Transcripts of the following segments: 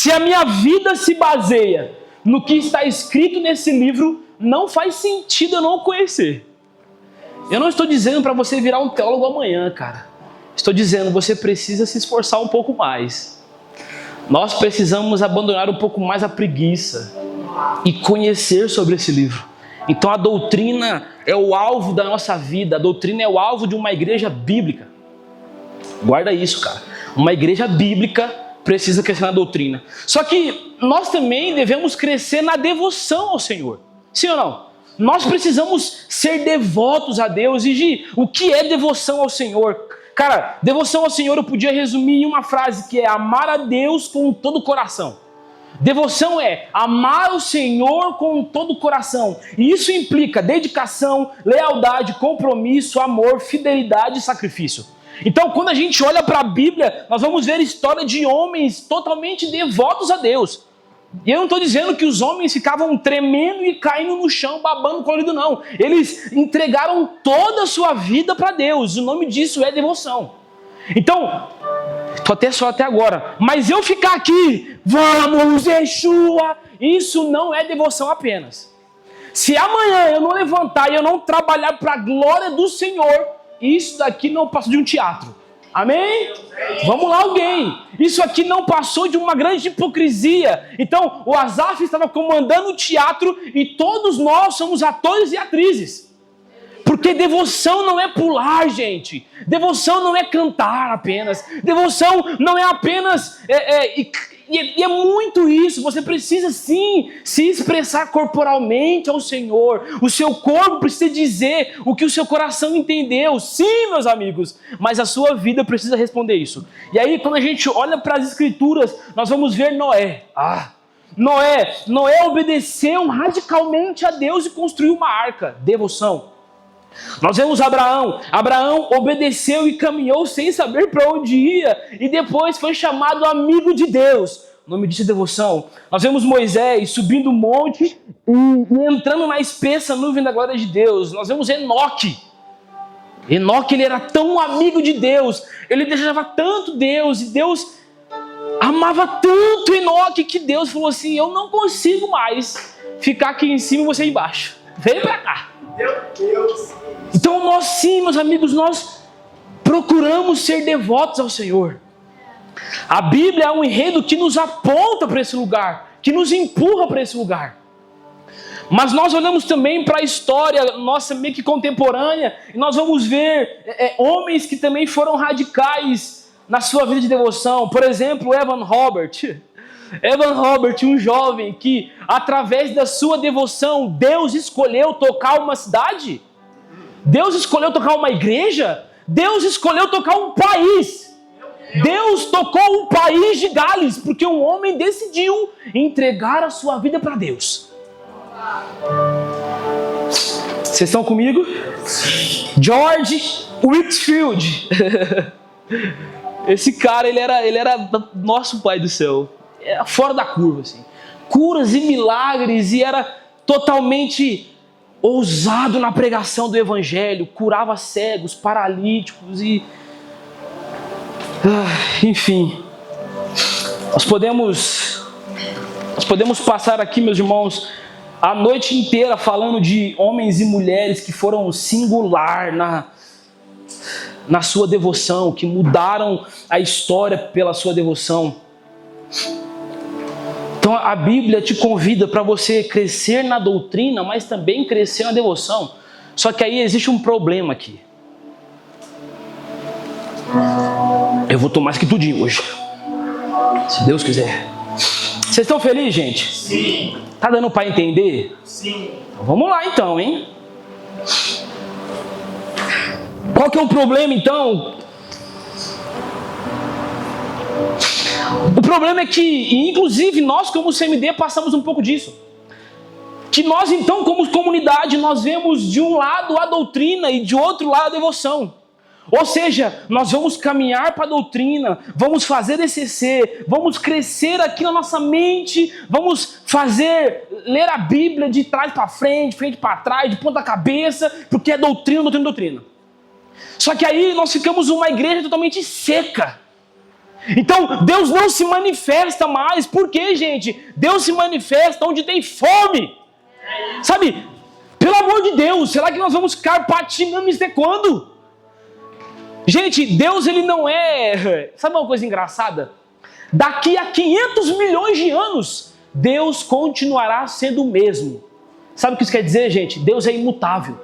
Se a minha vida se baseia no que está escrito nesse livro, não faz sentido eu não o conhecer. Eu não estou dizendo para você virar um teólogo amanhã, cara. Estou dizendo, você precisa se esforçar um pouco mais. Nós precisamos abandonar um pouco mais a preguiça e conhecer sobre esse livro. Então a doutrina é o alvo da nossa vida. A doutrina é o alvo de uma igreja bíblica. Guarda isso, cara. Uma igreja bíblica precisa crescer na doutrina. Só que nós também devemos crescer na devoção ao Senhor. Sim ou não? Nós precisamos ser devotos a Deus. E Gi, o que é devoção ao Senhor? Cara, devoção ao Senhor eu podia resumir em uma frase, que é amar a Deus com todo o coração. Devoção é amar o Senhor com todo o coração. E isso implica dedicação, lealdade, compromisso, amor, fidelidade e sacrifício. Então, quando a gente olha para a Bíblia, nós vamos ver a história de homens totalmente devotos a Deus. E eu não estou dizendo que os homens ficavam tremendo e caindo no chão, babando colorido, não. Eles entregaram toda a sua vida para Deus. O nome disso é devoção. Então, estou até só até agora. Mas eu ficar aqui, vamos, Yeshua, isso não é devoção apenas. Se amanhã eu não levantar e eu não trabalhar para a glória do Senhor, isso daqui não passou de um teatro. Amém? Vamos lá, alguém. Isso aqui não passou de uma grande hipocrisia. Então, o Asaf estava comandando o teatro e todos nós somos atores e atrizes. Porque devoção não é pular, gente. Devoção não é cantar apenas. Devoção não é apenas... E é muito isso. Você precisa sim se expressar corporalmente ao Senhor. O seu corpo precisa dizer o que o seu coração entendeu. Sim, meus amigos. Mas a sua vida precisa responder isso. E aí, quando a gente olha para as Escrituras, nós vamos ver Noé. Noé obedeceu radicalmente a Deus e construiu uma arca. Devoção. Nós vemos Abraão obedeceu e caminhou sem saber para onde ia e depois foi chamado amigo de Deus. O nome disso é devoção. Nós vemos Moisés subindo o monte e entrando na espessa nuvem da glória de Deus. Nós vemos Enoque, ele era tão amigo de Deus, ele desejava tanto Deus e Deus amava tanto Enoque que Deus falou assim, eu não consigo mais ficar aqui em cima e você embaixo. Vem para cá. Meu Deus. Então nós sim, meus amigos, nós procuramos ser devotos ao Senhor. A Bíblia é um enredo que nos aponta para esse lugar, que nos empurra para esse lugar. Mas nós olhamos também para a história nossa meio que contemporânea e nós vamos ver homens que também foram radicais na sua vida de devoção. Por exemplo, Evan Robert, um jovem que, através da sua devoção, Deus escolheu tocar uma cidade, Deus escolheu tocar uma igreja, Deus escolheu tocar um país. Deus tocou o país de Gales, porque um homem decidiu entregar a sua vida para Deus. Vocês estão comigo? George Whitefield. Esse cara, ele era nosso pai do céu. Era fora da curva, assim. Curas e milagres, e era totalmente ousado na pregação do evangelho. Curava cegos, paralíticos e... enfim. Nós podemos passar aqui, meus irmãos, a noite inteira falando de homens e mulheres que foram singular na sua devoção, que mudaram a história pela sua devoção. Então a Bíblia te convida para você crescer na doutrina, mas também crescer na devoção. Só que aí existe um problema aqui. Eu vou tomar isso aqui tudinho hoje, se Deus quiser. Vocês estão felizes, gente? Sim. Tá dando para entender? Sim. Então, vamos lá então, hein? Qual que é o problema então? O problema é que, inclusive, nós como CMD passamos um pouco disso. Que nós então, como comunidade, nós vemos de um lado a doutrina e de outro lado a devoção. Ou seja, nós vamos caminhar para a doutrina, vamos fazer ECC, vamos crescer aqui na nossa mente, vamos ler a Bíblia de trás para frente, frente para trás, de ponta cabeça, porque é doutrina. Só que aí nós ficamos uma igreja totalmente seca. Então, Deus não se manifesta mais. Por quê, gente? Deus se manifesta onde tem fome. Sabe, pelo amor de Deus, será que nós vamos ficar patinando isso até quando? Gente, Deus, ele não é... Sabe uma coisa engraçada? Daqui a 500 milhões de anos, Deus continuará sendo o mesmo. Sabe o que isso quer dizer, gente? Deus é imutável.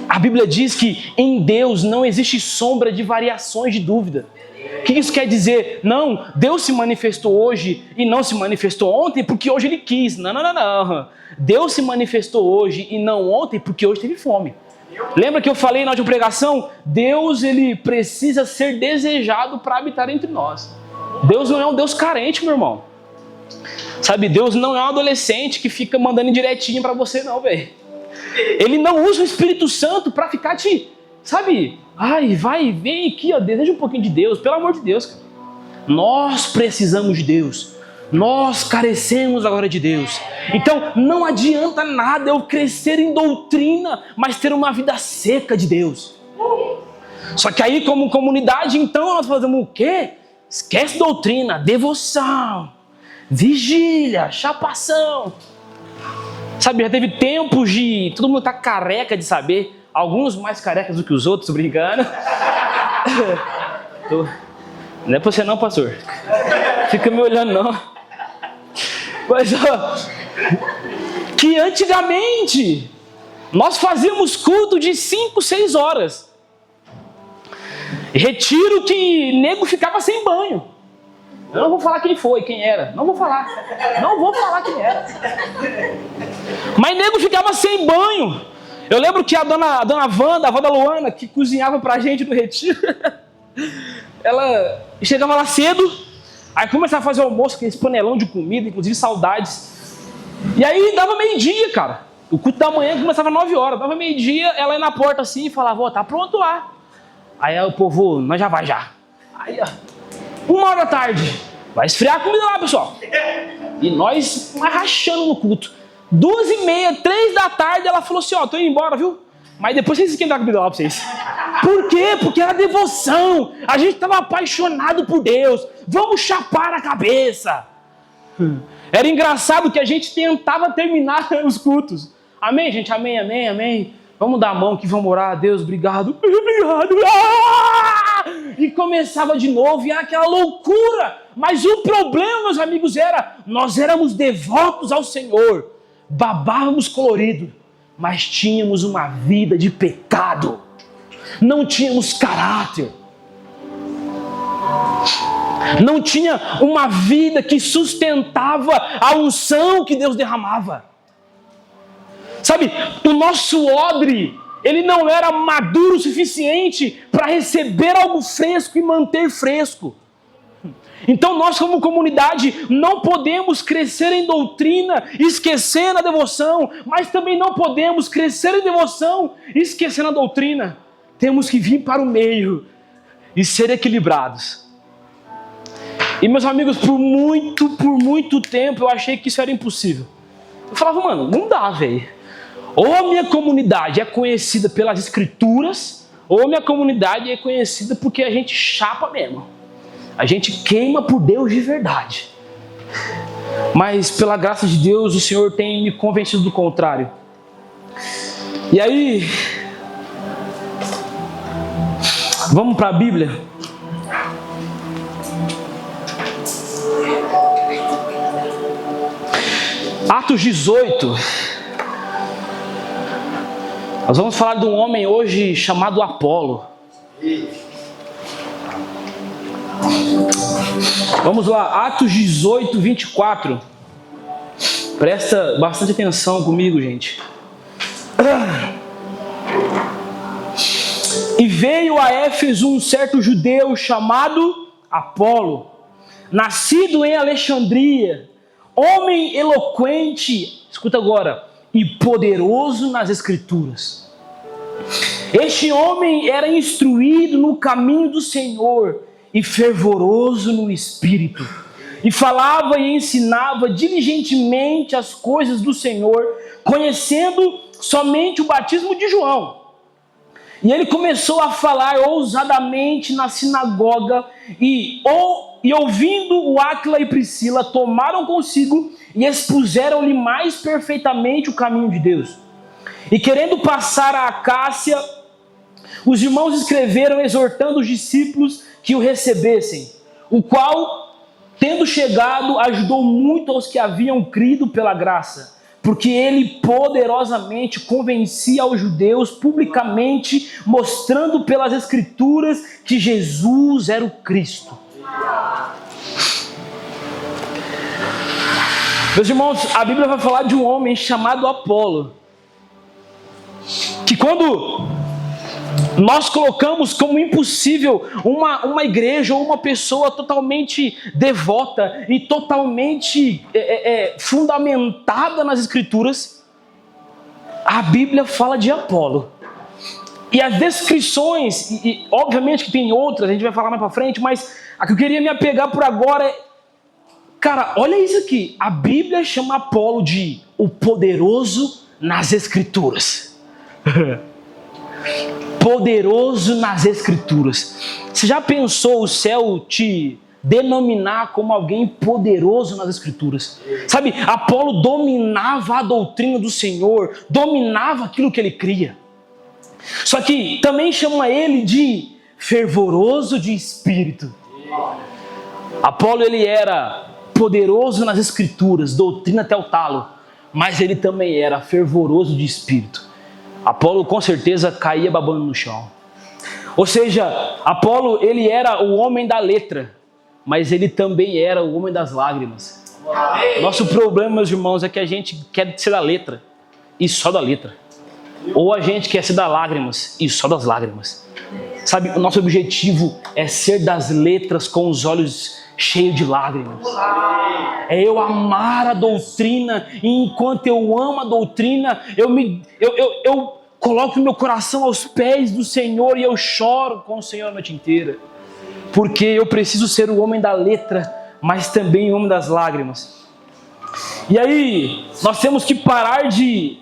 A Bíblia diz que em Deus não existe sombra de variações de dúvida. O que isso quer dizer? Não, Deus se manifestou hoje e não se manifestou ontem porque hoje Ele quis. Não, não, não, não. Deus se manifestou hoje e não ontem porque hoje teve fome. Lembra que eu falei na última pregação? Deus, Ele precisa ser desejado para habitar entre nós. Deus não é um Deus carente, meu irmão. Sabe, Deus não é um adolescente que fica mandando indiretinho para você não, velho. Ele não usa o Espírito Santo para ficar te... Sabe, ai, vai, vem aqui, ó, deseja um pouquinho de Deus, pelo amor de Deus, cara. Nós precisamos de Deus. Nós carecemos agora de Deus. Então, não adianta nada eu crescer em doutrina, mas ter uma vida seca de Deus. Só que aí, como comunidade, então, nós fazemos o quê? Esquece doutrina, devoção, vigília, chapação. Sabe, já teve tempos de... Todo mundo tá careca de saber. Alguns mais carecas do que os outros, tô brincando. Não é pra você não, pastor. Fica me olhando não. Mas, ó, que antigamente nós fazíamos culto de 5, 6 horas. Retiro que nego ficava sem banho. Eu não vou falar quem foi, quem era. Não vou falar. Não vou falar quem era. Mas nego ficava sem banho. Eu lembro que a dona Wanda, a avó da Luana, que cozinhava pra gente no retiro, ela chegava lá cedo, aí começava a fazer o almoço, aquele panelão de comida, inclusive saudades. E aí dava meio-dia, cara. O culto da manhã começava às 9 horas. Dava meio-dia, ela ia na porta assim e falava, ó, tá pronto lá. Aí o povo, nós já vai já. Aí, ó, 1h da tarde, vai esfriar a comida lá, pessoal. E nós rachando no culto. 2h30, 3 da tarde, ela falou assim, ó, tô indo embora, viu? Mas depois vocês esquentam a comida lá pra vocês. Por quê? Porque era devoção. A gente tava apaixonado por Deus. Vamos chapar a cabeça. Era engraçado que a gente tentava terminar os cultos. Amém, gente? Amém, amém, amém. Vamos dar a mão que vamos orar. Deus, obrigado. Obrigado. Ah! E começava de novo e era aquela loucura. Mas o problema, meus amigos, era... Nós éramos devotos ao Senhor. Babávamos colorido. Mas tínhamos uma vida de pecado. Não tínhamos caráter. Não tinha uma vida que sustentava a unção que Deus derramava. Sabe, o nosso odre, ele não era maduro o suficiente para receber algo fresco e manter fresco. Então nós como comunidade não podemos crescer em doutrina esquecendo a devoção, mas também não podemos crescer em devoção esquecendo a doutrina. Temos que vir para o meio e ser equilibrados. E meus amigos, por muito tempo eu achei que isso era impossível. Eu falava, mano, não dá, velho. Ou a minha comunidade é conhecida pelas escrituras, ou a minha comunidade é conhecida porque a gente chapa mesmo. A gente queima por Deus de verdade. Mas pela graça de Deus, o Senhor tem me convencido do contrário. E aí, vamos para a Bíblia. Atos 18. Nós vamos falar de um homem hoje chamado Apolo. Vamos lá, Atos 18, 24. Presta bastante atenção comigo, gente. E veio a Éfeso um certo judeu chamado Apolo, nascido em Alexandria, homem eloquente, escuta agora, e poderoso nas Escrituras. Este homem era instruído no caminho do Senhor e fervoroso no Espírito, e falava e ensinava diligentemente as coisas do Senhor, conhecendo somente o batismo de João. E ele começou a falar ousadamente na sinagoga e ouvindo o Áquila e Priscila, tomaram consigo e expuseram-lhe mais perfeitamente o caminho de Deus. E querendo passar a Acácia, os irmãos escreveram exortando os discípulos que o recebessem, o qual, tendo chegado, ajudou muito aos que haviam crido pela graça, porque ele poderosamente convencia aos judeus publicamente, mostrando pelas Escrituras que Jesus era o Cristo. Meus irmãos, a Bíblia vai falar de um homem chamado Apolo, que quando nós colocamos como impossível uma igreja ou uma pessoa totalmente devota e totalmente fundamentada nas Escrituras, a Bíblia fala de Apolo. E as descrições, e obviamente que tem outras, a gente vai falar mais para frente, mas a que eu queria me apegar por agora é... Cara, olha isso aqui. A Bíblia chama Apolo de o poderoso nas Escrituras. Poderoso nas Escrituras. Você já pensou o céu te denominar como alguém poderoso nas Escrituras? Sabe, Apolo dominava a doutrina do Senhor, dominava aquilo que ele cria. Só que também chama ele de fervoroso de espírito. Apolo, ele era poderoso nas Escrituras, doutrina até o talo, mas ele também era fervoroso de espírito. Apolo com certeza caía babando no chão. Ou seja, Apolo, ele era o homem da letra, mas ele também era o homem das lágrimas. Nosso problema, meus irmãos, é que a gente quer ser da letra e só da letra. Ou a gente quer ser das lágrimas e só das lágrimas. Sabe, o nosso objetivo é ser das letras com os olhos cheios de lágrimas. É eu amar a doutrina, e enquanto eu amo a doutrina, eu coloco meu coração aos pés do Senhor e eu choro com o Senhor a noite inteira. Porque eu preciso ser o homem da letra, mas também o homem das lágrimas. E aí, nós temos que parar de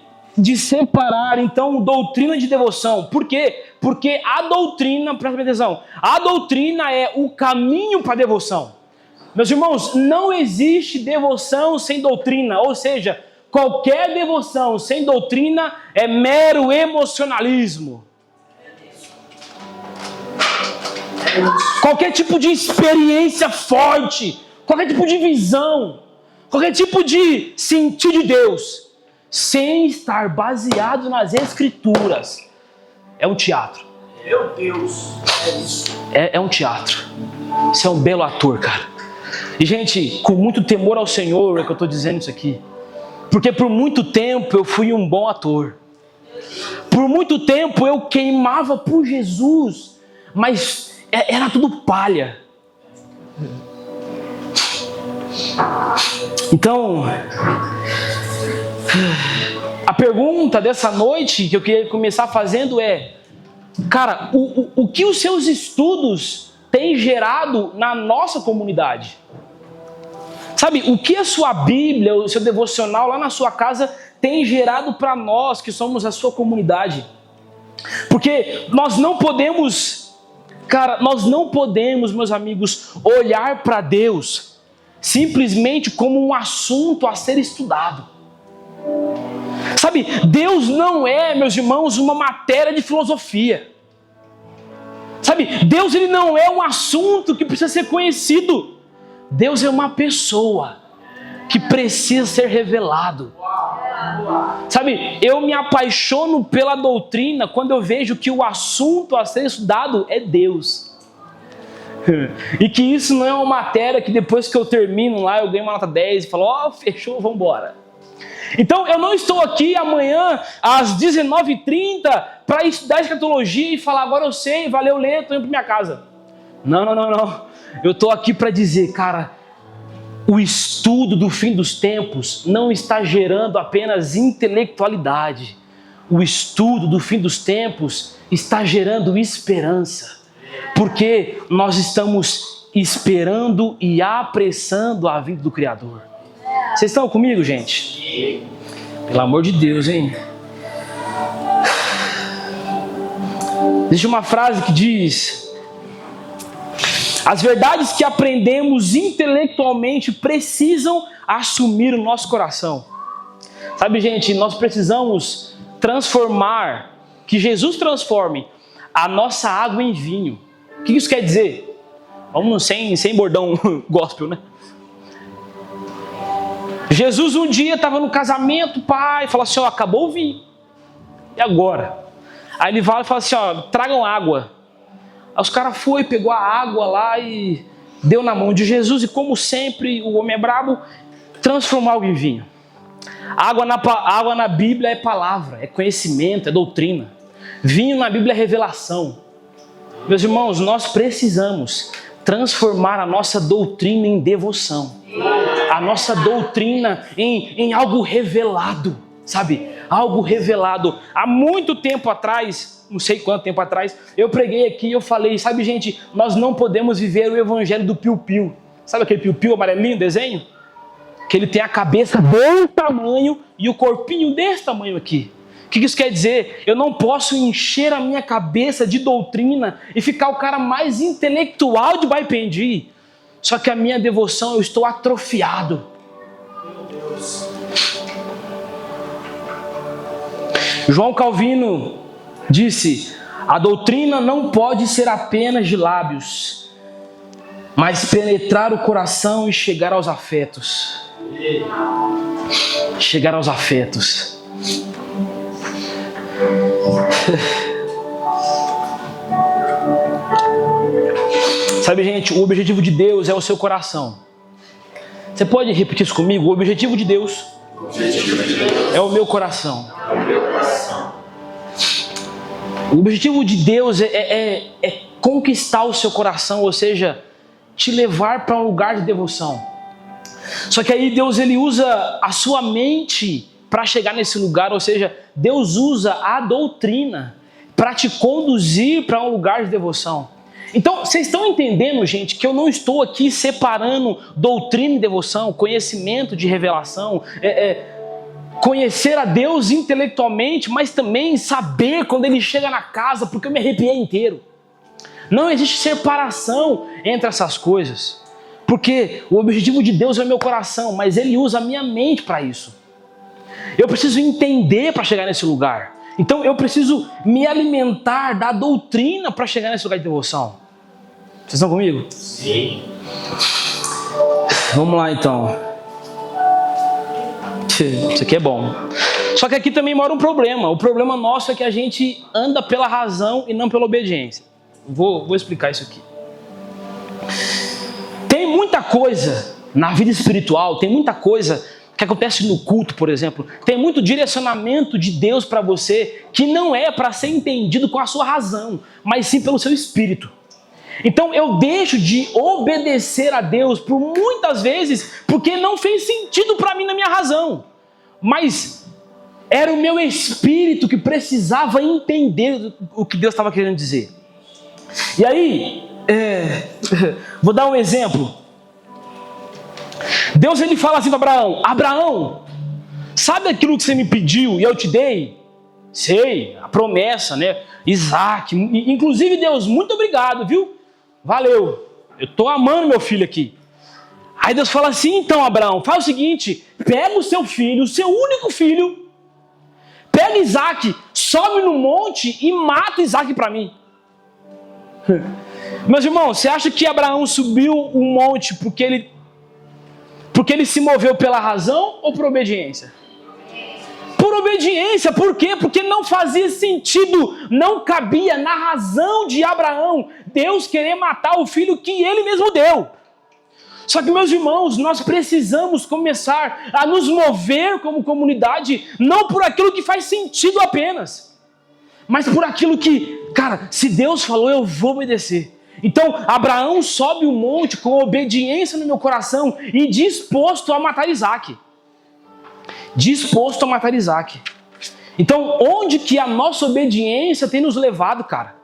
separar, então, doutrina de devoção. Por quê? Porque a doutrina, presta atenção, a doutrina é o caminho para a devoção. Meus irmãos, não existe devoção sem doutrina, ou seja, qualquer devoção sem doutrina é mero emocionalismo. Qualquer tipo de experiência forte, qualquer tipo de visão, qualquer tipo de sentir de Deus, sem estar baseado nas Escrituras, é um teatro. Meu Deus, é isso. É um teatro. Você é um belo ator, cara. E, gente, com muito temor ao Senhor é que eu estou dizendo isso aqui. Porque por muito tempo eu fui um bom ator. Por muito tempo eu queimava por Jesus, mas era tudo palha. Então, a pergunta dessa noite que eu queria começar fazendo é: cara, o que os seus estudos têm gerado na nossa comunidade? Sabe, o que a sua Bíblia, o seu devocional lá na sua casa tem gerado para nós que somos a sua comunidade? Porque nós não podemos, meus amigos, olhar para Deus simplesmente como um assunto a ser estudado. Sabe, Deus não é, meus irmãos, uma matéria de filosofia. Sabe, Deus, ele não é um assunto que precisa ser conhecido. Deus é uma pessoa que precisa ser revelado. Sabe, eu me apaixono pela doutrina quando eu vejo que o assunto a ser estudado é Deus. E que isso não é uma matéria que depois que eu termino lá, eu ganho uma nota 10 e falo, fechou, vamos embora. Então eu não estou aqui amanhã às 19h30 para estudar escatologia e falar, agora eu sei, valeu, ler, estou indo para minha casa. Não. Eu estou aqui para dizer, cara, o estudo do fim dos tempos não está gerando apenas intelectualidade. O estudo do fim dos tempos está gerando esperança. Porque nós estamos esperando e apressando a vinda do Criador. Vocês estão comigo, gente? Pelo amor de Deus, hein? Existe uma frase que diz: as verdades que aprendemos intelectualmente precisam assumir o nosso coração. Sabe, gente, nós precisamos transformar, que Jesus transforme a nossa água em vinho. O que isso quer dizer? Vamos sem bordão gospel, né? Jesus um dia estava no casamento, pai, falou assim, ó, acabou o vinho. E agora? Aí ele vai e fala assim, ó, tragam água. Aí os caras foram, pegou a água lá e deu na mão de Jesus. E como sempre, o homem é brabo, transformou água em vinho. Água na Bíblia é palavra, é conhecimento, é doutrina. Vinho na Bíblia é revelação. Meus irmãos, nós precisamos transformar a nossa doutrina em devoção. A nossa doutrina em algo revelado, sabe? Algo revelado. Há muito tempo atrás, não sei quanto tempo atrás, eu preguei aqui e eu falei, sabe, gente, nós não podemos viver o evangelho do piu-piu. Sabe aquele piu-piu amarelinho, desenho? Que ele tem a cabeça desse tamanho e o corpinho desse tamanho aqui. O que isso quer dizer? Eu não posso encher a minha cabeça de doutrina e ficar o cara mais intelectual de Baipendi. Só que a minha devoção, eu estou atrofiado. Meu Deus. João Calvino disse: a doutrina não pode ser apenas de lábios, mas penetrar o coração e chegar aos afetos. Chegar aos afetos. Sabe, gente, o objetivo de Deus é o seu coração. Você pode repetir isso comigo? O objetivo de Deus é o meu coração. O objetivo de Deus é conquistar o seu coração, ou seja, te levar para um lugar de devoção. Só que aí Deus ele usa a sua mente para chegar nesse lugar, ou seja, Deus usa a doutrina para te conduzir para um lugar de devoção. Então, vocês estão entendendo, gente, que eu não estou aqui separando doutrina e devoção, conhecimento de revelação, conhecer a Deus intelectualmente, mas também saber quando Ele chega na casa, porque eu me arrepiei inteiro. Não existe separação entre essas coisas, porque o objetivo de Deus é o meu coração, mas Ele usa a minha mente para isso. Eu preciso entender para chegar nesse lugar. Então eu preciso me alimentar da doutrina para chegar nesse lugar de devoção. Vocês estão comigo? Sim. Vamos lá então. Isso aqui é bom. Só que aqui também mora um problema. O problema nosso é que a gente anda pela razão e não pela obediência. Vou explicar isso aqui. Tem muita coisa na vida espiritual, tem muita coisa que acontece no culto, por exemplo. Tem muito direcionamento de Deus para você que não é para ser entendido com a sua razão, mas sim pelo seu espírito. Então eu deixo de obedecer a Deus por muitas vezes porque não fez sentido para mim na minha razão. Mas era o meu espírito que precisava entender o que Deus estava querendo dizer. E aí, vou dar um exemplo. Deus ele fala assim para Abraão: Abraão, sabe aquilo que você me pediu e eu te dei? Sei, a promessa, né? Isaac. Inclusive, Deus, muito obrigado, viu? Valeu, eu estou amando meu filho aqui. Aí Deus fala assim: então, Abraão, faz o seguinte, pega o seu filho, o seu único filho, pega Isaac, sobe no monte e mata Isaac para mim. Meus irmãos, você acha que Abraão subiu o monte porque ele se moveu pela razão ou por obediência? Por obediência. Por quê? Porque não fazia sentido, não cabia na razão de Abraão Deus querer matar o filho que ele mesmo deu. Só que, meus irmãos, nós precisamos começar a nos mover como comunidade, não por aquilo que faz sentido apenas, mas por aquilo que, cara, se Deus falou, eu vou obedecer. Então, Abraão sobe o monte com obediência no meu coração e disposto a matar Isaac. Disposto a matar Isaac. Então, onde que a nossa obediência tem nos levado, cara?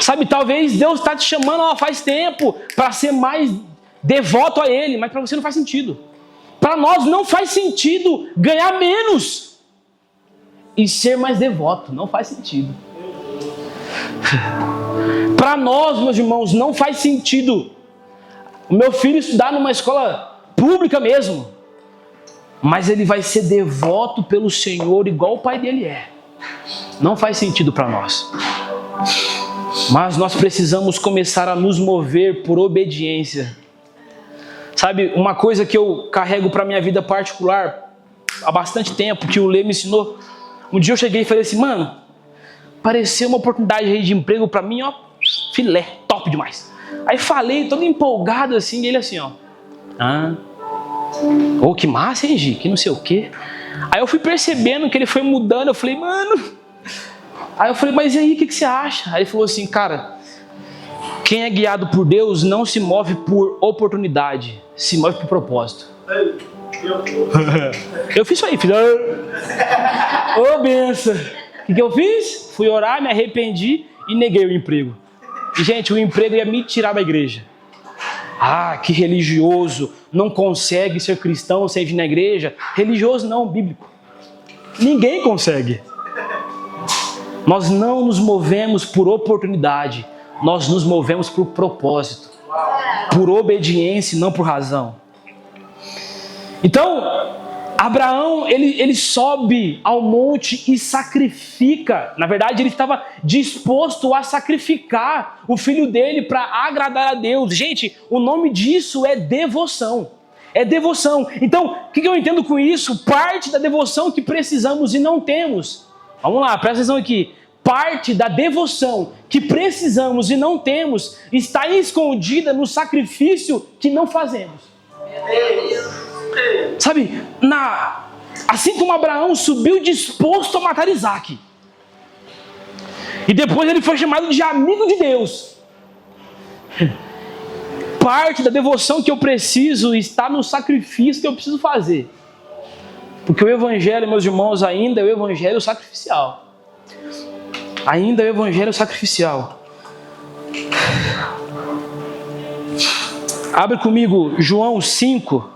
Sabe, talvez Deus está te chamando faz tempo para ser mais devoto a Ele, mas para você não faz sentido. Para nós não faz sentido ganhar menos. e ser mais devoto. Não faz sentido. Para nós, meus irmãos, não faz sentido o meu filho estudar numa escola pública mesmo, mas ele vai ser devoto pelo Senhor igual o pai dele é. Não faz sentido para nós. Mas nós precisamos começar a nos mover por obediência. Sabe, uma coisa que eu carrego para minha vida particular há bastante tempo, que o Lê me ensinou. Um dia eu cheguei e falei assim, mano, apareceu uma oportunidade aí de emprego para mim, ó, filé, top demais. Aí falei, todo empolgado assim, e ele assim, ó, que massa, hein, Gi, que não sei o quê. Aí eu fui percebendo que ele foi mudando, eu falei, mano. Aí eu falei, mas e aí, o que você acha? Aí ele falou assim, cara, quem é guiado por Deus não se move por oportunidade, se move por propósito. Eu fiz isso aí, filho. Ô, benção. O que eu fiz? Fui orar, me arrependi e neguei o emprego. E, gente, o emprego ia me tirar da igreja. Ah, que religioso, não consegue ser cristão sem vir na igreja. Religioso não, bíblico. Ninguém consegue. Nós não nos movemos por oportunidade, nós nos movemos por propósito, por obediência e não por razão. Então, Abraão, ele sobe ao monte e sacrifica. Na verdade, ele estava disposto a sacrificar o filho dele para agradar a Deus. Gente, o nome disso é devoção. É devoção. Então, o que eu entendo com isso? Parte da devoção que precisamos e não temos. Vamos lá, presta atenção aqui. Parte da devoção que precisamos e não temos está escondida no sacrifício que não fazemos. Sabe, assim como Abraão subiu disposto a matar Isaac, e depois ele foi chamado de amigo de Deus, parte da devoção que eu preciso está no sacrifício que eu preciso fazer. Porque o evangelho, meus irmãos, ainda é o evangelho sacrificial. Ainda é o evangelho sacrificial. Abre comigo João 5.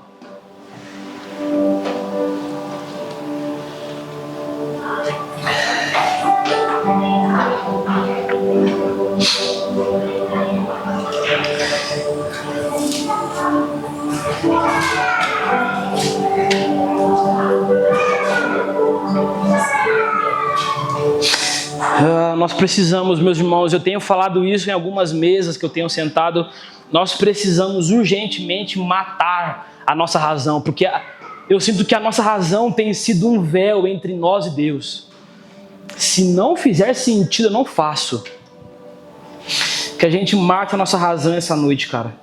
Nós precisamos, meus irmãos, eu tenho falado isso em algumas mesas que eu tenho sentado, nós precisamos urgentemente matar a nossa razão, porque eu sinto que a nossa razão tem sido um véu entre nós e Deus. Se não fizer sentido, eu não faço. Que a gente mate a nossa razão essa noite, cara.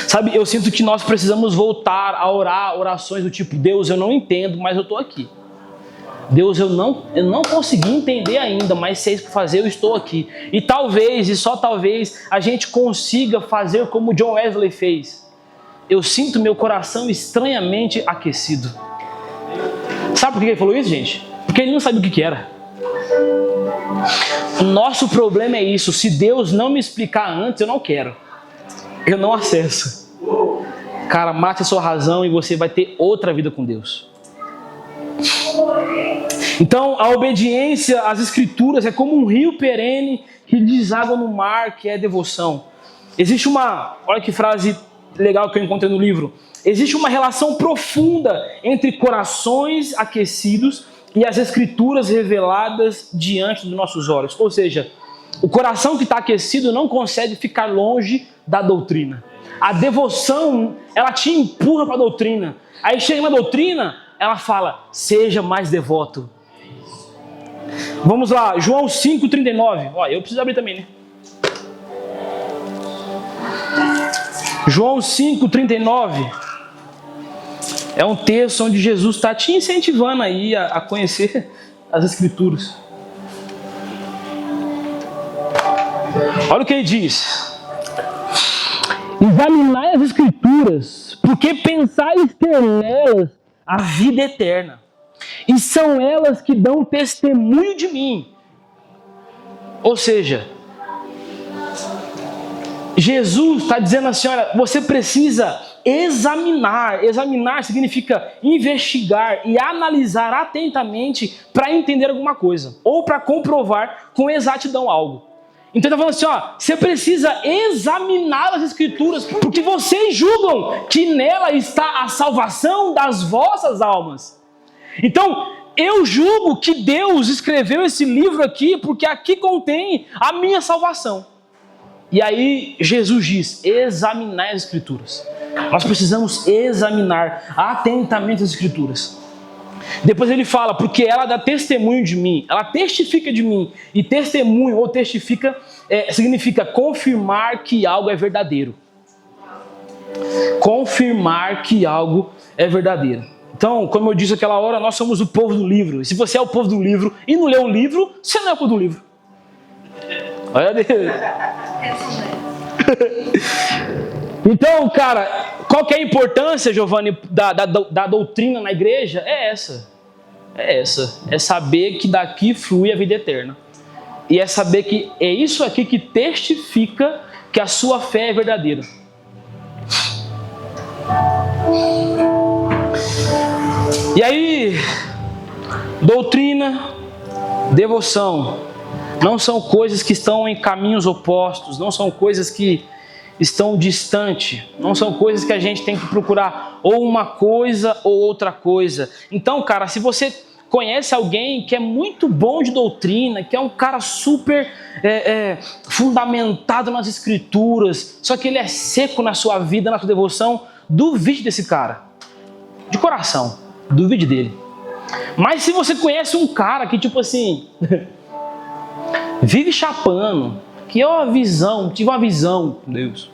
Sabe, eu sinto que nós precisamos voltar a orar orações do tipo, Deus, eu não entendo, mas eu estou aqui. Deus, eu não consegui entender ainda, mas se é isso para fazer, eu estou aqui. E talvez, e só talvez, a gente consiga fazer como John Wesley fez. Eu sinto meu coração estranhamente aquecido. Sabe por que ele falou isso, gente? Porque ele não sabia o que era. O nosso problema é isso. Se Deus não me explicar antes, eu não quero. Eu não acesso. Cara, mate a sua razão e você vai ter outra vida com Deus. Então, a obediência às escrituras é como um rio perene que deságua no mar, que é devoção. Existe olha que frase legal que eu encontrei no livro. Existe uma relação profunda entre corações aquecidos e as escrituras reveladas diante dos nossos olhos. Ou seja, o coração que está aquecido não consegue ficar longe da doutrina. A devoção, ela te empurra para a doutrina. Aí chega uma doutrina, ela fala, seja mais devoto. Vamos lá, João 5,39. Ó, eu preciso abrir também, né? João 5,39 é um texto onde Jesus está te incentivando aí a conhecer as Escrituras. Olha o que ele diz. Examinai as Escrituras, porque pensais ter nelas a vida eterna. E são elas que dão testemunho de mim. Ou seja, Jesus está dizendo assim, olha, você precisa examinar. Examinar significa investigar e analisar atentamente para entender alguma coisa. Ou para comprovar com exatidão algo. Então ele está falando assim, ó, você precisa examinar as Escrituras, porque vocês julgam que nela está a salvação das vossas almas. Então, eu julgo que Deus escreveu esse livro aqui, porque aqui contém a minha salvação. E aí Jesus diz, examinar as Escrituras. Nós precisamos examinar atentamente as Escrituras. Depois ele fala, porque ela dá testemunho de mim, ela testifica de mim. E testemunho ou testifica significa confirmar que algo é verdadeiro. Confirmar que algo é verdadeiro. Então, como eu disse aquela hora, nós somos o povo do livro. E se você é o povo do livro e não lê o livro, você não é o povo do livro. Olha Deus. Então, cara, qual que é a importância, Giovanni, da doutrina na igreja? É essa. É saber que daqui flui a vida eterna. E é saber que é isso aqui que testifica que a sua fé é verdadeira. E aí, doutrina, devoção, não são coisas que estão em caminhos opostos, não são coisas que estão distantes, não são coisas que a gente tem que procurar ou uma coisa ou outra coisa. Então, cara, se você conhece alguém que é muito bom de doutrina, que é um cara super fundamentado nas Escrituras, só que ele é seco na sua vida, na sua devoção, duvide desse cara, de coração, duvide dele. Mas se você conhece um cara que tipo assim, vive chapando, que tive uma visão com Deus,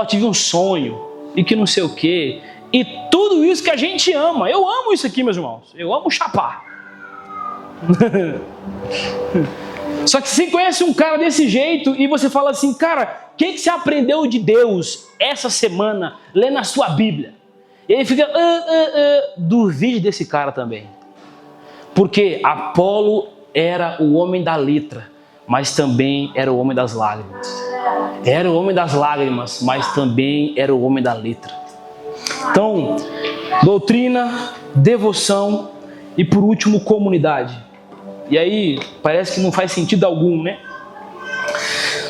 tive um sonho, e que não sei o quê, e tudo isso que a gente ama, eu amo isso aqui, meus irmãos, eu amo chapar. Só que você conhece um cara desse jeito e você fala assim, cara, o que você aprendeu de Deus essa semana, lendo a sua Bíblia? E ele fica, duvide desse cara também. Porque Apolo era o homem da letra, mas também era o homem das lágrimas. Era o homem das lágrimas, mas também era o homem da letra. Então, doutrina, devoção e por último, comunidade. E aí, parece que não faz sentido algum, né?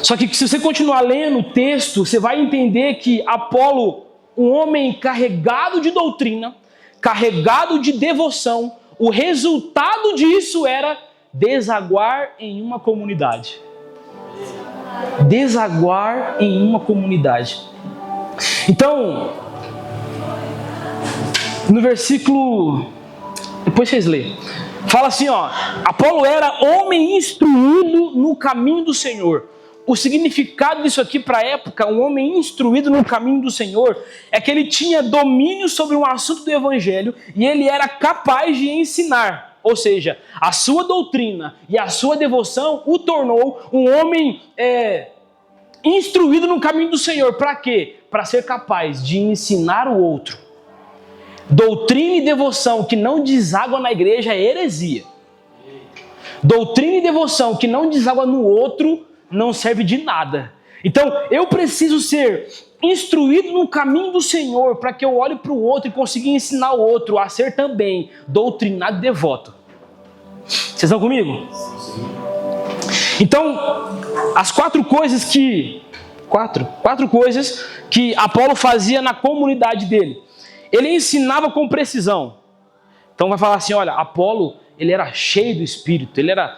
Só que se você continuar lendo o texto, você vai entender que Apolo, um homem carregado de doutrina, carregado de devoção, o resultado disso era desaguar em uma comunidade. Desaguar em uma comunidade. Então, no versículo, depois vocês lêem, fala assim, Apolo era homem instruído no caminho do Senhor. O significado disso aqui para a época, um homem instruído no caminho do Senhor, é que ele tinha domínio sobre um assunto do Evangelho e ele era capaz de ensinar. Ou seja, a sua doutrina e a sua devoção o tornou um homem instruído no caminho do Senhor. Para quê? Para ser capaz de ensinar o outro. Doutrina e devoção que não deságua na igreja é heresia. Doutrina e devoção que não deságua no outro não serve de nada. Então, eu preciso ser instruído no caminho do Senhor para que eu olhe para o outro e consiga ensinar o outro a ser também doutrinado e devoto. Vocês estão comigo? Então, as quatro coisas que Apolo fazia na comunidade dele. Ele ensinava com precisão. Então vai falar assim, olha, Apolo, ele era cheio do Espírito, ele era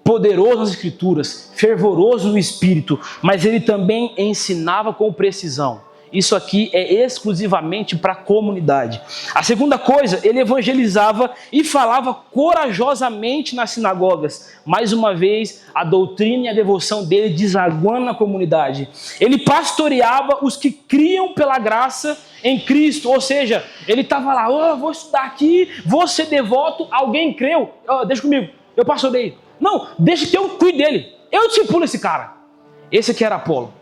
poderoso nas Escrituras, fervoroso no Espírito, mas ele também ensinava com precisão. Isso aqui é exclusivamente para a comunidade. A segunda coisa, ele evangelizava e falava corajosamente nas sinagogas. Mais uma vez, a doutrina e a devoção dele desaguando na comunidade. Ele pastoreava os que criam pela graça em Cristo. Ou seja, ele estava lá, vou estudar aqui, vou ser devoto, alguém creu, deixa comigo, eu pastoreio. Não, deixa que eu cuide dele, eu discipulo esse cara. Esse aqui era Apolo.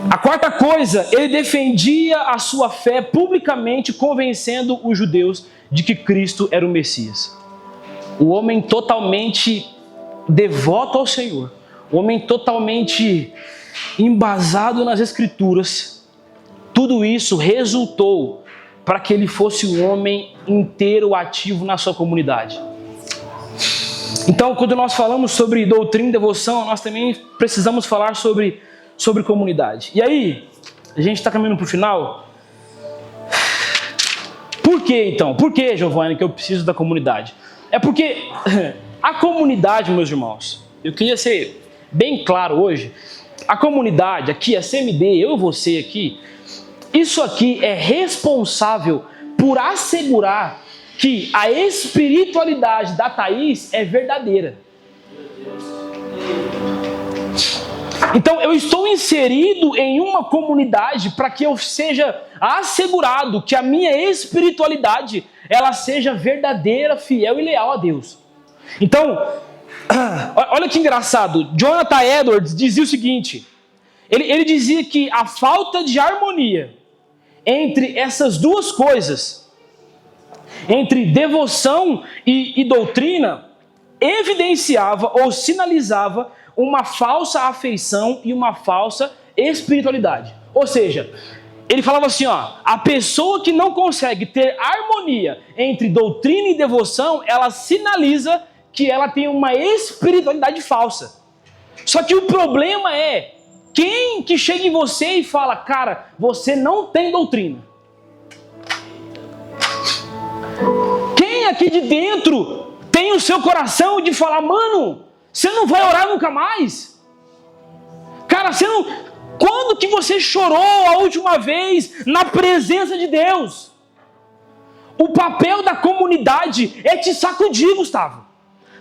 A quarta coisa, ele defendia a sua fé publicamente, convencendo os judeus de que Cristo era o Messias. O homem totalmente devoto ao Senhor, homem totalmente embasado nas Escrituras, tudo isso resultou para que ele fosse um homem inteiro ativo na sua comunidade. Então, quando nós falamos sobre doutrina e devoção, nós também precisamos falar sobre comunidade. E aí, a gente está caminhando para o final. Por que então? Por que, Giovanni, que eu preciso da comunidade? É porque a comunidade, meus irmãos, eu queria ser bem claro hoje, a comunidade aqui, a CMD, eu e você aqui, isso aqui é responsável por assegurar que a espiritualidade da Thaís é verdadeira. Então eu estou inserido em uma comunidade para que eu seja assegurado que a minha espiritualidade ela seja verdadeira, fiel e leal a Deus. Então, olha que engraçado, Jonathan Edwards dizia o seguinte, ele dizia que a falta de harmonia entre essas duas coisas, entre devoção e doutrina, evidenciava ou sinalizava uma falsa afeição e uma falsa espiritualidade. Ou seja, ele falava assim, a pessoa que não consegue ter harmonia entre doutrina e devoção, ela sinaliza que ela tem uma espiritualidade falsa. Só que o problema é, quem que chega em você e fala, cara, você não tem doutrina? Quem aqui de dentro tem o seu coração de falar, mano, você não vai orar nunca mais? Cara, você não... Quando que você chorou a última vez na presença de Deus? O papel da comunidade é te sacudir, Gustavo.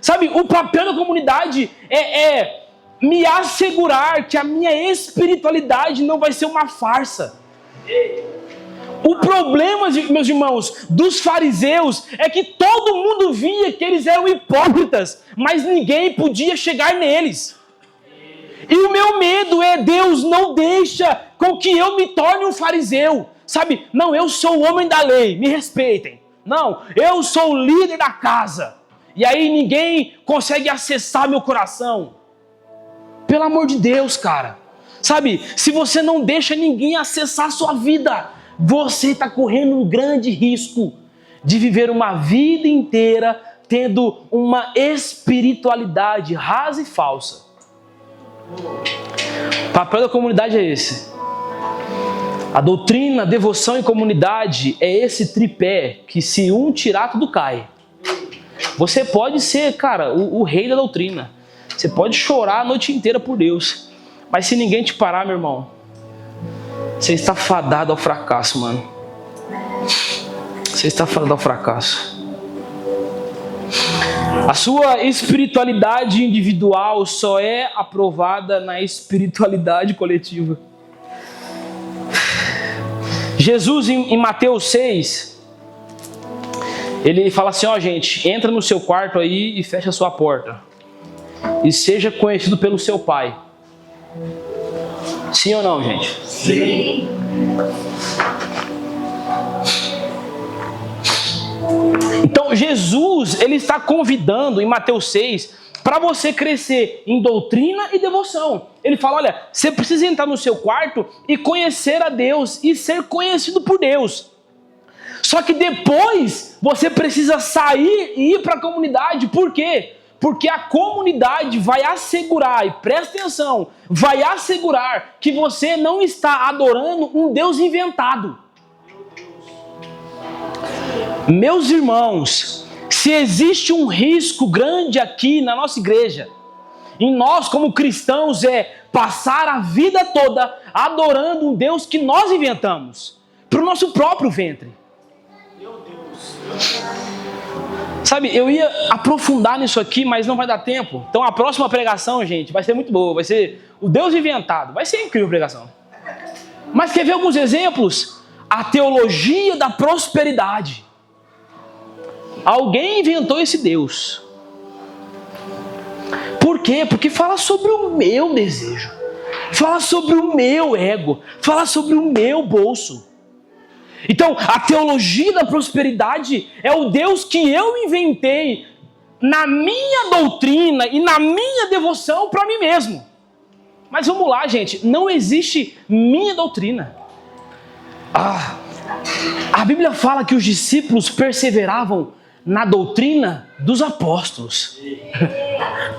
Sabe, o papel da comunidade é me assegurar que a minha espiritualidade não vai ser uma farsa. O problema, meus irmãos, dos fariseus é que todo mundo via que eles eram hipócritas, mas ninguém podia chegar neles. E o meu medo é, Deus, não deixa com que eu me torne um fariseu. Sabe, não, eu sou o homem da lei, me respeitem. Não, eu sou o líder da casa. E aí ninguém consegue acessar meu coração. Pelo amor de Deus, cara. Sabe, se você não deixa ninguém acessar a sua vida, você está correndo um grande risco de viver uma vida inteira tendo uma espiritualidade rasa e falsa. O papel da comunidade é esse. A doutrina, a devoção e comunidade é esse tripé que se um tirar, tudo cai. Você pode ser, cara, o rei da doutrina. Você pode chorar a noite inteira por Deus. Mas se ninguém te parar, meu irmão, você está fadado ao fracasso, mano. Você está fadado ao fracasso. A sua espiritualidade individual só é aprovada na espiritualidade coletiva. Jesus, em Mateus 6, ele fala assim, gente, entra no seu quarto aí e fecha a sua porta. E seja conhecido pelo seu Pai. Sim ou não, gente? Sim. Então Jesus, ele está convidando em Mateus 6 para você crescer em doutrina e devoção. Ele fala, olha, você precisa entrar no seu quarto e conhecer a Deus e ser conhecido por Deus. Só que depois você precisa sair e ir para a comunidade. Por quê? Porque a comunidade vai assegurar, e presta atenção, vai assegurar que você não está adorando um Deus inventado. Meus irmãos, se existe um risco grande aqui na nossa igreja, em nós como cristãos, é passar a vida toda adorando um Deus que nós inventamos, para o nosso próprio ventre. Meu Deus. Sabe, eu ia aprofundar nisso aqui, mas não vai dar tempo. Então a próxima pregação, gente, vai ser muito boa. Vai ser o Deus inventado. Vai ser incrível a pregação. Mas quer ver alguns exemplos? A teologia da prosperidade. Alguém inventou esse Deus. Por quê? Porque fala sobre o meu desejo. Fala sobre o meu ego. Fala sobre o meu bolso. Então, a teologia da prosperidade é o Deus que eu inventei na minha doutrina e na minha devoção para mim mesmo. Mas vamos lá, gente, não existe minha doutrina. A Bíblia fala que os discípulos perseveravam na doutrina dos apóstolos.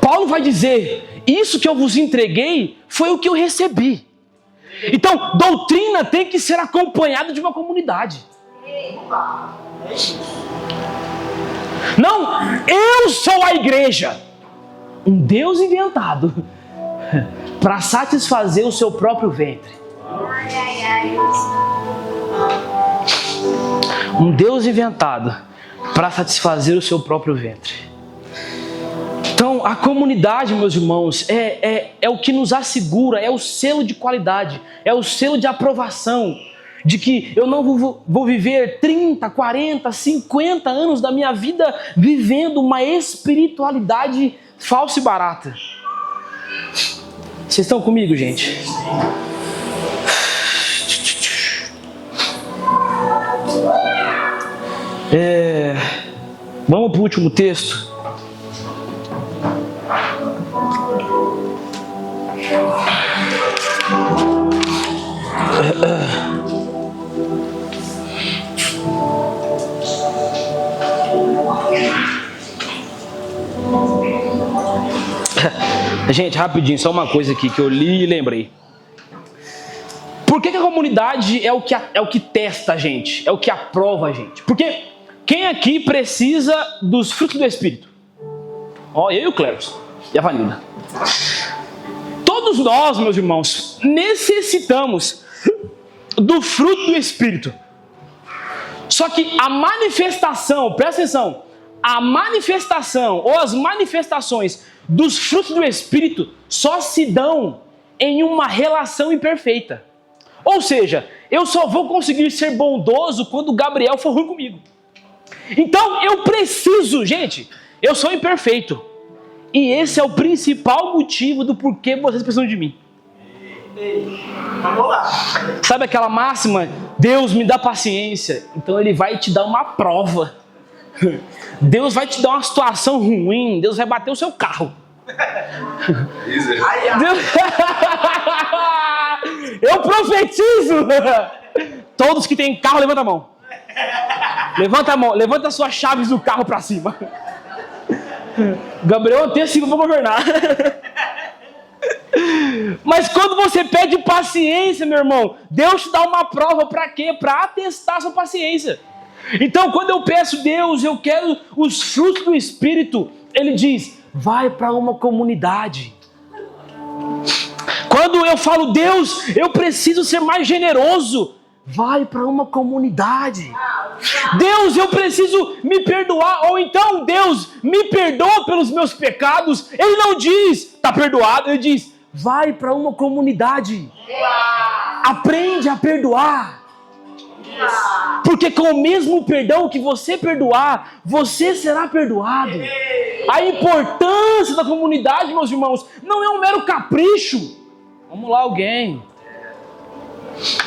Paulo vai dizer, isso que eu vos entreguei foi o que eu recebi. Então, doutrina tem que ser acompanhada de uma comunidade. Não, eu sou a igreja. Um Deus inventado para satisfazer o seu próprio ventre. Um Deus inventado para satisfazer o seu próprio ventre. Então, a comunidade, meus irmãos, é o que nos assegura, é o selo de qualidade, é o selo de aprovação, de que eu não vou viver 30, 40, 50 anos da minha vida vivendo uma espiritualidade falsa e barata. Vocês estão comigo, gente? Vamos para o último texto. Gente, rapidinho, só uma coisa aqui que eu li e lembrei. Por que a comunidade é o que testa a gente? É o que aprova a gente? Porque quem aqui precisa dos frutos do Espírito? Eu e o Cleros e a Vanilda. Todos nós, meus irmãos, necessitamos do fruto do Espírito. Só que a manifestação, presta atenção, a manifestação ou as manifestações dos frutos do Espírito só se dão em uma relação imperfeita. Ou seja, eu só vou conseguir ser bondoso quando o Gabriel for ruim comigo. Então eu preciso, gente, eu sou imperfeito. E esse é o principal motivo do porquê vocês precisam de mim. Vamos lá. Sabe aquela máxima? Deus me dá paciência. Então Ele vai te dar uma prova. Deus vai te dar uma situação ruim. Deus vai bater o seu carro. Deus... Eu profetizo. Todos que têm carro, levanta a mão. Levanta a mão. Levanta as suas chaves do carro para cima. Gabriel tem assim para governar. Mas quando você pede paciência, meu irmão, Deus te dá uma prova para quê? Para atestar a sua paciência. Então, quando eu peço, Deus, eu quero os frutos do Espírito, Ele diz, vai para uma comunidade. Quando eu falo, Deus, eu preciso ser mais generoso, vai para uma comunidade. Deus, eu preciso me perdoar. Ou então, Deus, me perdoa pelos meus pecados. Ele não diz, está perdoado. Ele diz, vai para uma comunidade. Aprende a perdoar. Porque com o mesmo perdão que você perdoar, você será perdoado. A importância da comunidade, meus irmãos, não é um mero capricho. Vamos lá, alguém.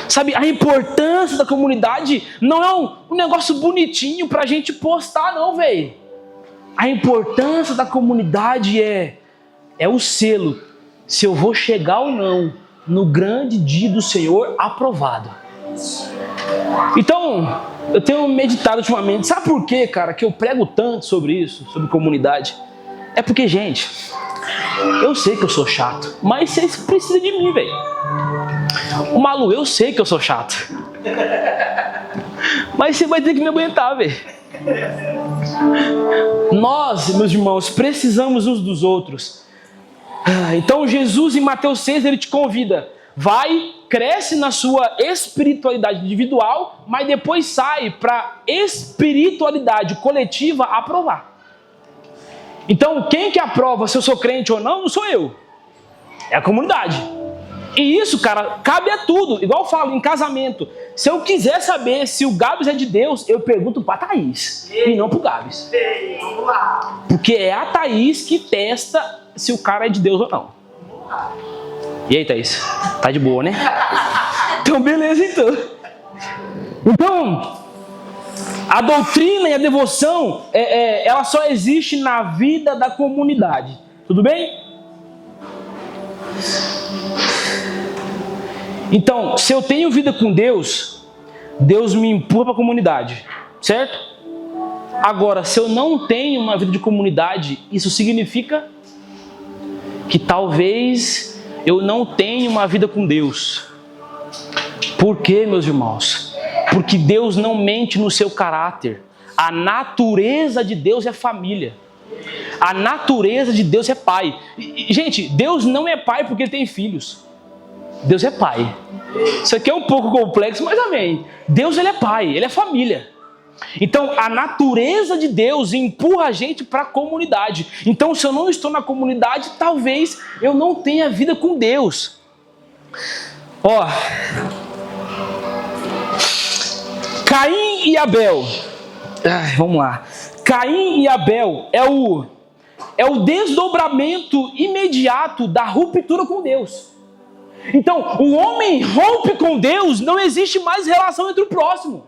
Sabe, a importância da comunidade não é um negócio bonitinho pra gente postar, não, velho. A importância da comunidade é o selo, se eu vou chegar ou não no grande dia do Senhor aprovado. Então, eu tenho meditado ultimamente. Sabe por quê, cara, que eu prego tanto sobre isso, sobre comunidade? É porque, gente, eu sei que eu sou chato, mas vocês precisam de mim, velho. O Malu, eu sei que eu sou chato, mas você vai ter que me aguentar, velho. Nós, meus irmãos, precisamos uns dos outros. Então Jesus em Mateus 6, ele te convida. Vai, cresce na sua espiritualidade individual, mas depois sai para espiritualidade coletiva aprovar. Então quem que aprova se eu sou crente ou não sou eu. É a comunidade. E isso, cara, cabe a tudo. Igual eu falo, em casamento. Se eu quiser saber se o Gabs é de Deus, eu pergunto pra Thaís. E não pro Gabs. Vamos lá. Porque é a Thaís que testa se o cara é de Deus ou não. E aí, Thaís? Tá de boa, né? Então, beleza, então. Então, A doutrina e a devoção, ela só existe na vida da comunidade. Tudo bem? Então, se eu tenho vida com Deus, Deus me empurra para a comunidade, certo? Agora, se eu não tenho uma vida de comunidade, isso significa que talvez eu não tenha uma vida com Deus. Por quê, meus irmãos? Porque Deus não mente no seu caráter. A natureza de Deus é família. A natureza de Deus é pai. Gente, Deus não é pai porque ele tem filhos. Deus é pai. Isso aqui é um pouco complexo, mas amém. Deus, ele é pai, ele é família. Então, a natureza de Deus empurra a gente para a comunidade. Então, se eu não estou na comunidade, talvez eu não tenha vida com Deus. Ó, Caim e Abel. Vamos lá. Caim e Abel é o desdobramento imediato da ruptura com Deus. Então, o homem rompe com Deus, não existe mais relação entre o próximo.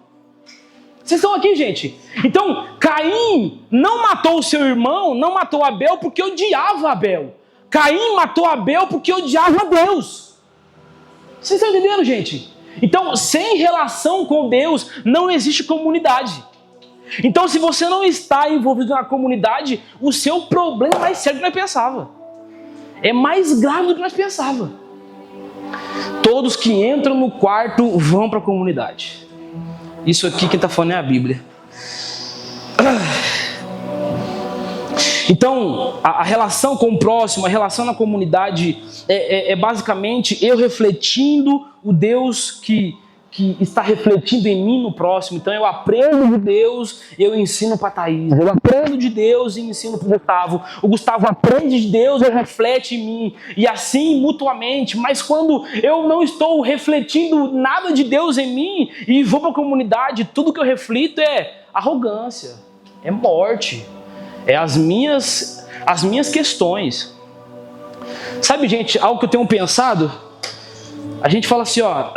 Vocês estão aqui, gente? Então, Caim não matou o seu irmão, não matou Abel porque odiava Abel. Caim matou Abel porque odiava Deus. Vocês estão entendendo, gente? Então, sem relação com Deus, não existe comunidade. Então, se você não está envolvido na comunidade, o seu problema é mais sério do que nós pensava. É mais grave do que nós pensava. Todos que entram no quarto vão para a comunidade. Isso aqui quem está falando é a Bíblia. Então, a relação com o próximo, a relação na comunidade é basicamente eu refletindo o Deus que está refletindo em mim no próximo. Então, eu aprendo de Deus, eu ensino para a Thaís. Eu aprendo de Deus e ensino para o Gustavo. O Gustavo aprende de Deus e reflete em mim. E assim, mutuamente. Mas quando eu não estou refletindo nada de Deus em mim e vou para a comunidade, tudo que eu reflito é arrogância, é morte, é as minhas questões. Sabe, gente, algo que eu tenho pensado? A gente fala assim, ó...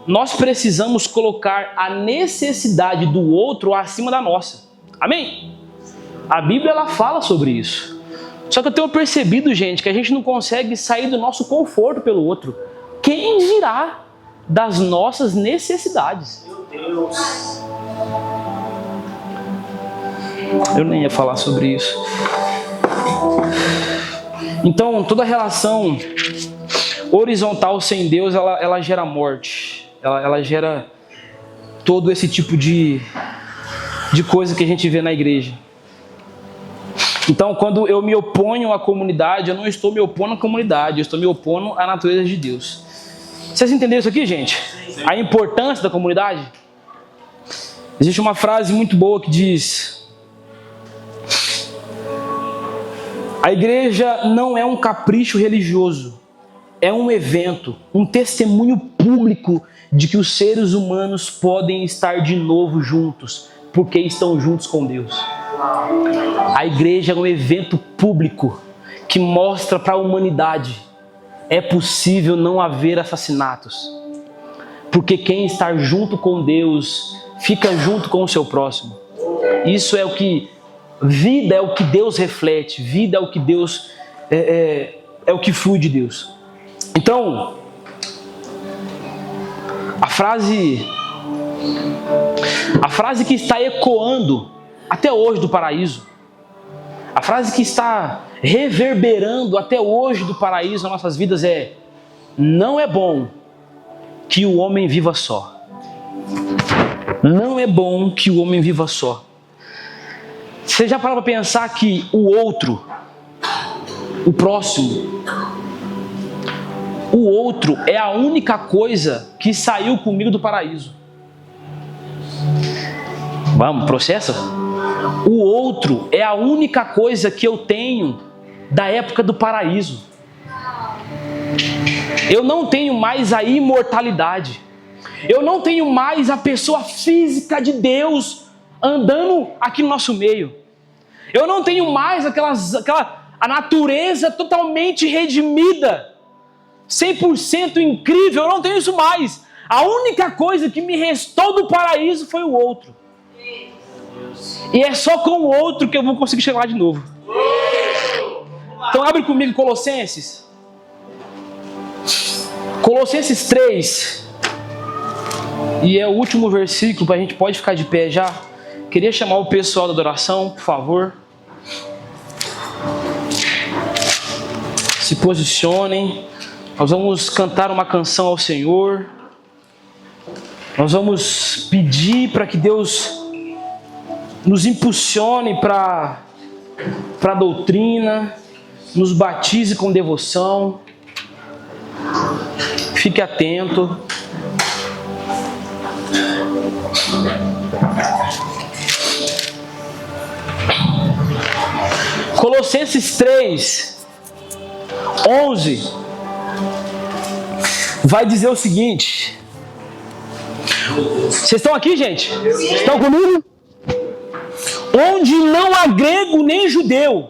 Nós precisamos colocar a necessidade do outro acima da nossa. Amém? A Bíblia, ela fala sobre isso. Só que eu tenho percebido, gente, que a gente não consegue sair do nosso conforto pelo outro. Quem dirá das nossas necessidades? Meu Deus. Eu nem ia falar sobre isso. Então, toda relação horizontal sem Deus, ela gera morte. Ela gera todo esse tipo de coisa que a gente vê na igreja. Então, quando eu me oponho à comunidade, eu não estou me opondo à comunidade, eu estou me opondo à natureza de Deus. Vocês entenderam isso aqui, gente? A importância da comunidade? Existe uma frase muito boa que diz: a igreja não é um capricho religioso, é um evento, um testemunho público de que os seres humanos podem estar de novo juntos, porque estão juntos com Deus. A igreja é um evento público que mostra para a humanidade: é possível não haver assassinatos, porque quem está junto com Deus fica junto com o seu próximo. Isso é o que vida é, o que Deus reflete, vida é o que Deus é o que flui de Deus. Então, a frase que está ecoando até hoje do paraíso, a frase que está reverberando até hoje do paraíso nas nossas vidas é: não é bom que o homem viva só. Não é bom que o homem viva só. Você já parou para pensar que o outro, o próximo, o outro é a única coisa que saiu comigo do paraíso? Vamos, processa? O outro é a única coisa que eu tenho da época do paraíso. Eu não tenho mais a imortalidade. Eu não tenho mais a pessoa física de Deus andando aqui no nosso meio. Eu não tenho mais a natureza totalmente redimida, 100% incrível. Eu não tenho isso mais. A única coisa que me restou do paraíso foi o outro. E é só com o outro que eu vou conseguir chegar lá de novo. Então abre comigo Colossenses. Colossenses 3. E é o último versículo, a gente pode ficar de pé já. Queria chamar o pessoal da adoração, por favor. Se posicionem. Nós vamos cantar uma canção ao Senhor. Nós vamos pedir para que Deus nos impulsione para a doutrina, nos batize com devoção. Fique atento. Colossenses 3, 11 vai dizer o seguinte. Vocês estão aqui, gente? Estão comigo? Onde não há grego nem judeu,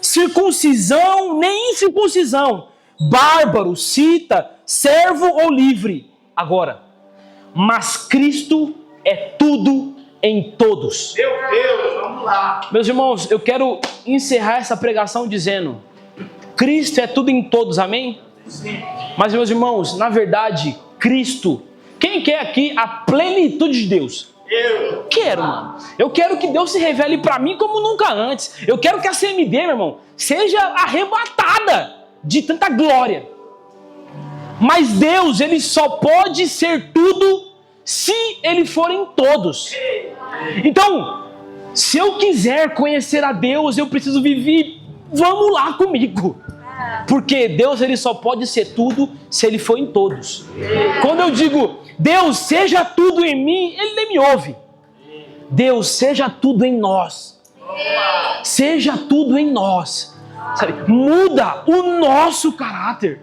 circuncisão nem incircuncisão, bárbaro, cita, servo ou livre. Agora, mas Cristo é tudo em todos. Meu Deus, vamos lá. Meus irmãos, eu quero encerrar essa pregação dizendo: Cristo é tudo em todos, amém? Sim. Mas, meus irmãos, na verdade, Cristo, quem quer aqui a plenitude de Deus? Eu Quero, mano. Eu quero que Deus se revele para mim como nunca antes. Eu quero que a CMD, meu irmão, seja arrebatada de tanta glória. Mas Deus, Ele só pode ser tudo se Ele for em todos. Então, se eu quiser conhecer a Deus, eu preciso viver. Vamos lá comigo. Porque Deus, Ele só pode ser tudo se Ele for em todos. Quando eu digo, Deus, seja tudo em mim, Ele nem me ouve. Deus, seja tudo em nós. Seja tudo em nós. Sabe? Muda o nosso caráter.